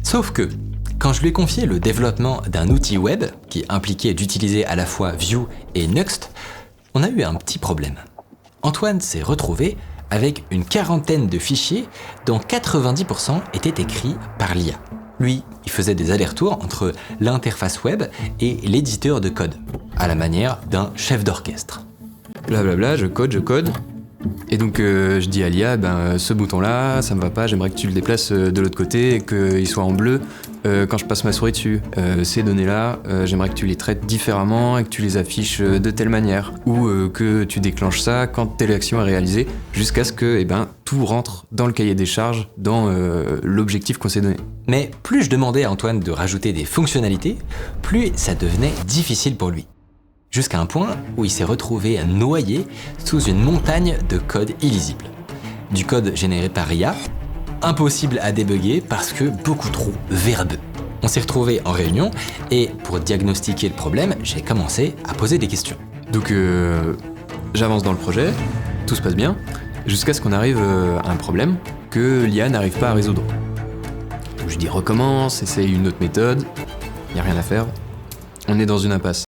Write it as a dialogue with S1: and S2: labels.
S1: Sauf que, quand je lui ai confié le développement d'un outil web qui impliquait d'utiliser à la fois Vue et Nuxt, on a eu un petit problème. Antoine s'est retrouvé avec une quarantaine de fichiers dont 90% étaient écrits par l'IA. Lui, il faisait des allers-retours entre l'interface web et l'éditeur de code, à la manière d'un chef d'orchestre.
S2: Blablabla, je code. Et donc je dis à l'IA, ce bouton-là, ça me va pas, j'aimerais que tu le déplaces de l'autre côté et qu'il soit en bleu quand je passe ma souris dessus. Ces données-là, j'aimerais que tu les traites différemment et que tu les affiches de telle manière. Ou que tu déclenches ça quand telle action est réalisée, jusqu'à ce que tout rentre dans le cahier des charges, dans l'objectif qu'on s'est donné.
S1: Mais plus je demandais à Antoine de rajouter des fonctionnalités, plus ça devenait difficile pour lui. Jusqu'à un point où il s'est retrouvé noyé sous une montagne de code illisible. Du code généré par IA, impossible à débugger parce que beaucoup trop verbeux. On s'est retrouvé en réunion et pour diagnostiquer le problème, j'ai commencé à poser des questions.
S2: Donc j'avance dans le projet, tout se passe bien, jusqu'à ce qu'on arrive à un problème que l'IA n'arrive pas à résoudre. Donc je dis recommence, essaye une autre méthode, y a rien à faire, on est dans une impasse.